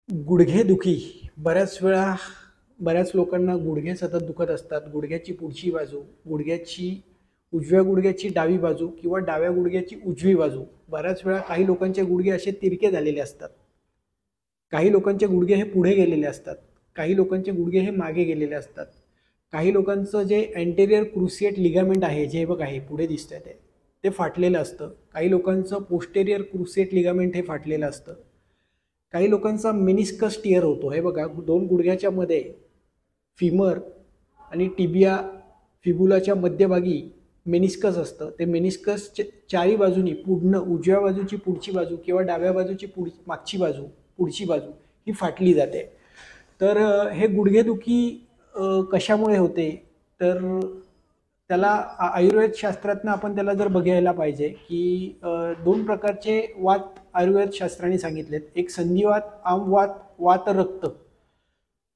गुडघेदुखी बऱ्याच लोकांना गुडघे सतत दुखत असतात. गुडघ्याची पुढची बाजू, उजव्या गुडघ्याची डावी बाजू किंवा डाव्या गुडघ्याची उजवी बाजू. बऱ्याच वेळा काही लोकांचे गुडघे असे तिरके झालेले असतात. काही लोकांचे गुडघे हे पुढे गेलेले असतात. काही लोकांचे गुडघे हे मागे गेलेले असतात. काही लोकांचं जे अँटेरियर क्रुसिएट लिगामेंट आहे, जे बघा हे पुढे दिसतंय ते फाटलेलं असतं. काही लोकांचं पोस्टेरियर क्रुसिएट लिगामेंट हे फाटलेलं असतं. काही लोकांचा मेनिस्कस टिअर होतो. हे बघा, दोन गुडघ्याच्या मध्ये फिमर आणि टिबिया फिबुलाच्या मध्यभागी मेनिस्कस असतं. ते मेनिस्कस चारी बाजूनी पूर्ण उजव्या बाजूची पुढची बाजू किंवा डाव्या बाजूची मागची बाजू पुढची बाजू ही फाटली जाते. तर हे गुडघेदुखी कशामुळे होते, तर त्याला आयुर्वेद शास्त्रातनं आपण त्याला जर बघायला पाहिजे की दोन प्रकारचे वात आयुर्वेद शास्त्राने सांगितलेत. एक संधिवात, आमवात, वातरक्त.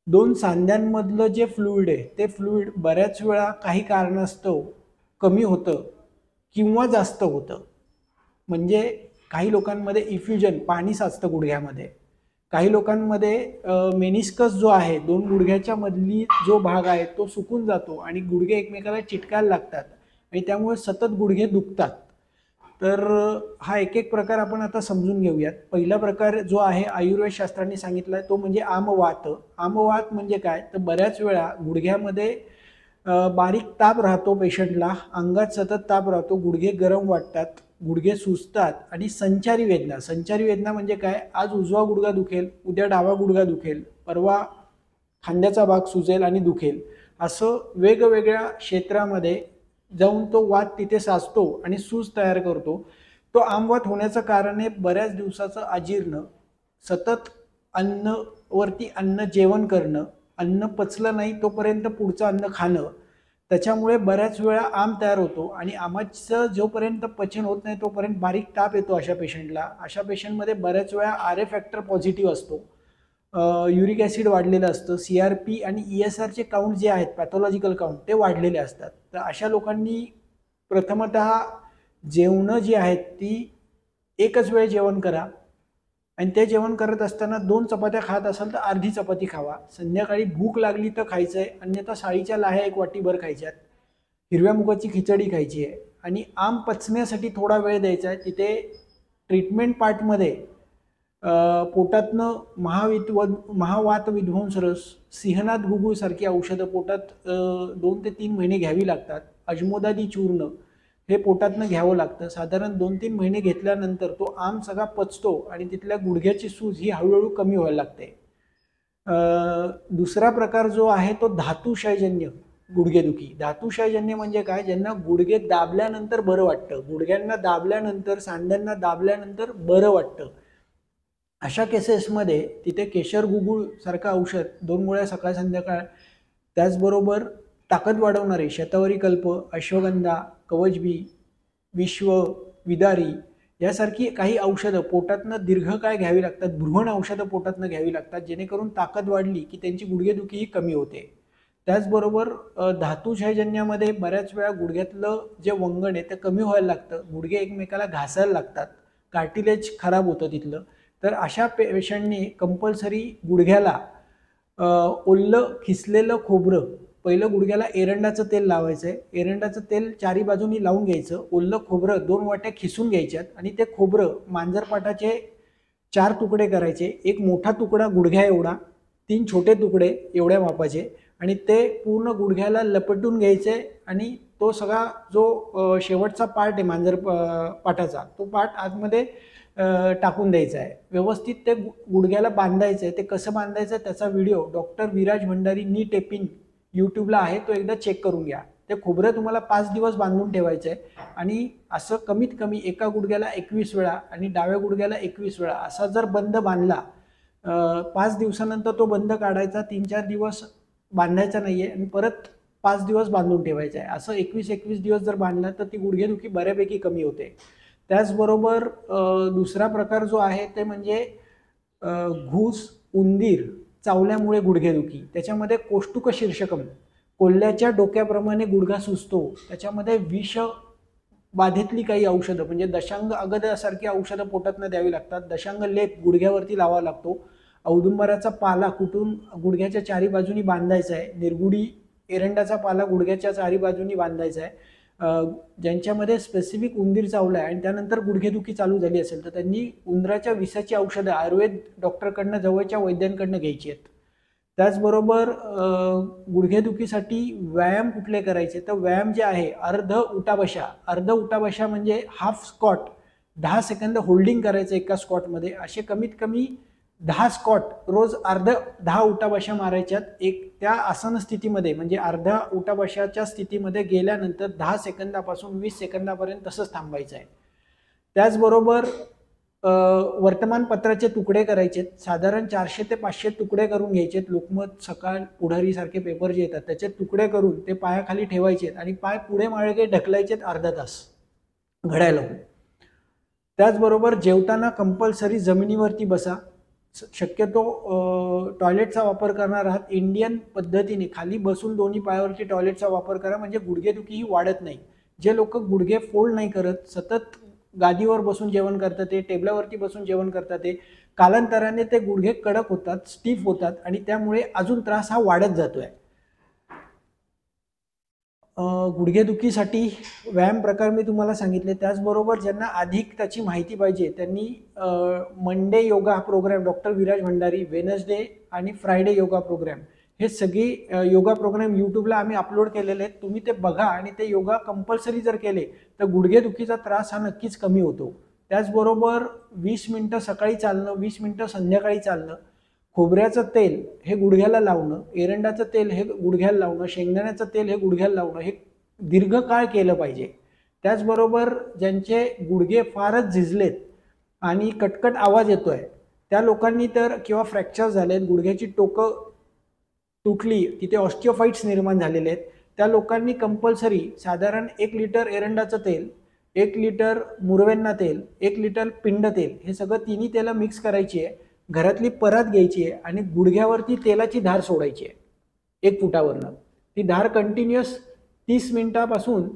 दोन सांध्यांमधलं जे फ्लुइड आहे ते फ्लुइड बऱ्याच वेळा काही कारणास्तव कमी होतं किंवा जास्त होतं. म्हणजे काही लोकांमध्ये इफ्युजन, पाणी साचतं गुडघ्यामध्ये. काही लोकांमध्ये मेनिस्कस जो आहे, दोन गुडघ्याच्या मधली जो भाग आहे तो सुकून जातो आणि गुडघे एकमेकाला चिटकायला लागतात आणि त्यामुळे सतत गुडघे दुखतात. तर हा एक प्रकार आपण आता समजून घेऊयात. पहिला प्रकार जो आहे आयुर्वेद शास्त्राने सांगितला आहे तो म्हणजे आमवात. आमवात म्हणजे काय, तर बऱ्याच वेळा गुडघ्यामध्ये बारीक ताप राहतो पेशंटला, अंगात सतत ताप राहतो, गुडघे गरम वाटतात, गुडघे सुजतात आणि संचारी वेदना म्हणजे काय, आज उजवा गुडघा दुखेल, उद्या डावा गुडघा दुखेल, परवा खांद्याचा भाग सुजेल आणि दुखेल. असं वेगवेगळ्या क्षेत्रामध्ये जाऊन तो वात तिथे साचतो आणि सूज तयार करतो. तो आमवात होण्याचं कारण आहे बऱ्याच दिवसाचं अजीर्ण, सतत अन्नवरती अन्न जेवण करणं, अन्न पचलं नाही तोपर्यंत पुढचं अन्न खाणं. त्याच्यामुळे बऱ्याच वेळा आम तयार होतो आणि आमाचं जोपर्यंत पचन होत नाही तोपर्यंत बारीक ताप येतो अशा पेशंटला. अशा पेशंटमध्ये बऱ्याच वेळा आर ए फॅक्टर पॉझिटिव्ह असतो, युरिक ॲसिड वाढलेलं असतं, CRP आणि ESRचे काउंट जे आहेत, पॅथॉलॉजिकल काउंट, ते वाढलेले असतात. तर अशा लोकांनी प्रथमतः जेवणं जी आहेत ती एकच वेळ जेवण करा आणि ते जेवण करत असताना 2 चपात्या खात असाल तर अर्धी चपाती खावा. संध्याकाळी भूक लागली तर खायचं आहे, अन्यथा साळीच्या लाह्या 1 वाटीभर खायच्यात, हिरव्या मुगाची खिचडी खायची आहे आणि आम पचण्यासाठी थोडा वेळ द्यायचा आहे. तिथे ट्रीटमेंट पार्टमध्ये पोटातनं महावात विध्वंस रस, सिंहनाथ गुगुळ सारखी औषधं पोटात 2 ते 3 महिने घ्यावी लागतात. अजमोदादी चूर्ण हे पोटातनं घ्यावं लागतं. साधारण 2-3 महिने घेतल्यानंतर तो आम सगळा पचतो आणि तिथल्या गुडघ्याची सूज ही हळूहळू कमी व्हायला लागते. दुसरा प्रकार जो आहे तो धातुक्षयजन्य गुडघेदुखी. धातुक्षयजन्य म्हणजे काय, ज्यांना गुडघे दाबल्यानंतर बरं वाटतं, गुडघ्यांना दाबल्यानंतर, सांध्यांना दाबल्यानंतर बरं वाटतं, अशा केसेसमध्ये तिथे केशर गुगुळ सारखं औषध 2 गोळ्या सकाळ संध्याकाळ, त्याचबरोबर ताकद वाढवणारे शतावरी कल्प, अश्वगंधा, कवचबी, विश्व, विदारी यासारखी काही औषधं पोटातनं दीर्घकाळ घ्यावी लागतात. भ्रूण औषधं पोटातनं घ्यावी लागतात, जेणेकरून ताकद वाढली की त्यांची गुडघेदुखीही कमी होते. त्याचबरोबर धातुक्षयजन्यामध्ये बऱ्याच वेळा गुडघ्यातलं जे वंगण आहे ते कमी व्हायला लागतं, गुडघे एकमेकाला घासायला लागतात, कार्टिलेज खराब होतं तिथलं. तर अशा पेशंटनी कंपल्सरी गुडघ्याला ओल्लं खिसलेलं खोबरं, पहिलं गुडघ्याला एरंडाचं तेल लावायचं आहे, एरंडाचं तेल चारी बाजूनी लावून घ्यायचं, ओल्लं खोबरं 2 वाट्या खिसून घ्यायच्यात आणि ते खोबरं मांजरपाटाचे 4 तुकडे करायचे, 1 मोठा तुकडा गुडघ्या एवढा, 3 छोटे तुकडे एवढ्या मापाचे आणि ते पूर्ण गुडघ्याला लपटून घ्यायचे आणि तो सगळा जो शेवटचा पार्ट आहे मांजर पाटाचा, तो पार्ट आतमध्ये टाकून द्यायचा आहे. व्यवस्थित ते गुडघ्याला बांधायचं आहे. ते कसं बांधायचं त्याचा व्हिडिओ डॉक्टर विराज भंडारी नी टेपिंग यूट्यूबला आहे, तो एकदा चेक करून घ्या. ते खोबरं तुम्हाला 5 दिवस बांधून ठेवायचं आहे आणि असं कमीत कमी एका गुडघ्याला 21 वेळा आणि डाव्या गुडघ्याला 21 वेळा असा जर बंद बांधला, 5 दिवसानंतर तो बंद काढायचा, 3-4 दिवस बांधायचा नाही आहे आणि परत 5 दिवस बांधून ठेवायचा आहे. असं 21 दिवस जर बांधला तर ती गुडघेदुखी बऱ्यापैकी कमी होते. त्याचबरोबर दुसरा प्रकार जो आहे ते म्हणजे घूस, उंदीर चावल्यामुळे गुडघेदुखी. त्याच्यामध्ये कोष्टुक शीर्षकम, कोल्ह्याच्या डोक्याप्रमाणे गुडघा सुजतो, त्याच्यामध्ये विष बाधेतली काही औषधं म्हणजे दशांग अगदासारखी औषधं पोटातनं द्यावी लागतात. दशांग लेप गुडघ्यावरती लावावा लागतो औदुंबराचा पाला कुटून गुडघ्याच्या चारी बाजूनी बांधायचा आहे, निरगुडी एरंडाचा पाला गुडघ्याच्या चारी बाजूनी बांधायचा आहे. ज्यांच्यामध्ये स्पेसिफिक उंदीर चावला आहे आणि त्यानंतर गुडघेदुखी चालू झाली असेल तर त्यांनी उंदराच्या विषाची औषधं आयुर्वेद डॉक्टरकडनं जवळच्या वैद्यांकडनं घ्यायची आहेत. त्याचबरोबर गुडघेदुखीसाठी व्यायाम कुठले करायचे, तर व्यायाम जे आहे अर्ध उठाबशा म्हणजे हाफ स्क्वॉट, 10 सेकंद होल्डिंग करायचं एका स्क्वॉटमध्ये. असे कमीत कमी 10 स्क्वॉट रोज 10 उठाबशा मारायच्यात. एक त्या आसन स्थितीमध्ये म्हणजे अर्ध्या उठाबशाच्या स्थितीमध्ये गेल्यानंतर 10 सेकंदापासून 20 सेकंदापर्यंत तसंच थांबायचं आहे. त्याचबरोबर वर्तमानपत्राचे तुकडे करायचे, साधारण 400 ते 500 तुकडे करून घ्यायचे. लोकमत, सकाळ, पुढारी सारखे पेपर जे येतात त्याचे तुकडे करून ते पायाखाली ठेवायचे आणि पाय पुढे मागे ढकलायचे अर्धा तास घड्याळ लावून. त्याचबरोबर जेवताना कंपल्सरी जमिनीवरती बसा. शक्यतो टॉयलेटचा वापर करणार आहात इंडियन पद्धतीने खाली बसून दोन्ही पायावरती टॉयलेटचा वापर करा, म्हणजे गुडघेदुखी वाढत नाही. जे लोक गुडघे फोल्ड नाही करत, सतत गादीवर बसून जेवण करतात, ते टेबलावरती बसून जेवण करतात, ते कालांतराने ते गुडघे कडक होतात, स्टीफ होतात आणि त्यामुळे अजून त्रास हा वाढत जातोय. गुडघेदुखीसाठी व्यायाम प्रकार मी तुम्हाला सांगितले. त्याचबरोबर ज्यांना अधिक त्याची माहिती पाहिजे त्यांनी Monday yoga programme doctor Viraj Bhandari, Wednesday आणि फ्रायडे योगा प्रोग्राम, हे सगळी योगा प्रोग्राम यूट्यूबला आम्ही अपलोड केलेले आहेत. तुम्ही ते बघा आणि ते योगा कंपल्सरी जर केले तर गुडघेदुखीचा त्रास हा नक्कीच कमी होतो. त्याचबरोबर 20 मिनिटं सकाळी चालणं, 20 मिनिटं संध्याकाळी चालणं, खोबऱ्याचं तेल हे गुडघ्याला लावणं, एरंडाचं तेल हे गुडघ्याला लावणं, शेंगदाण्याचं तेल हे गुडघ्याला लावणं हे दीर्घकाळ केलं पाहिजे. त्याचबरोबर ज्यांचे गुडघे फारच झिजलेत आणि कटकट आवाज येतोय त्या लोकांनी तर, किंवा फ्रॅक्चर झालेत, गुडघ्याची टोकं तुटली, तिथे ऑस्टिओफाइट्स निर्माण झालेले आहेत, त्या लोकांनी कंपल्सरी साधारण 1 लिटर एरंडाचं तेल, 1 लिटर मुरवेन्ना तेल, 1 लिटर पिंड तेल, हे सगळं तिन्ही तेलं मिक्स करायची आहे. घरातली परात घ्यायची आहे आणि गुडघ्यावरती तेलाची धार सोडायची आहे 1 फुटावरनं. ती धार कंटिन्युअस 30 मिनिटापासून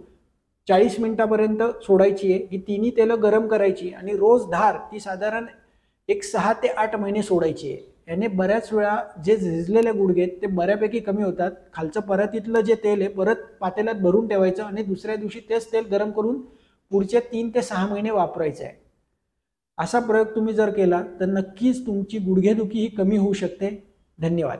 40 मिनिटापर्यंत सोडायची आहे. ही तिन्ही तेलं गरम करायची आणि रोज धार ती साधारण 6 ते 8 महिने सोडायची आहे. याने बऱ्याच वेळा जे झिजलेले गुडघे आहेत ते बऱ्यापैकी कमी होतात. खालचं परातीतलं जे तेल आहे परत पातेल्यात भरून ठेवायचं आणि दुसऱ्या दिवशी तेच तेल गरम करून पुढचे 3 ते 6 महिने वापरायचं आहे. असा प्रयोग तुम्ही जर केला तर नक्कीच तुमची गुडघेदुखी ही कमी होऊ शकते. धन्यवाद.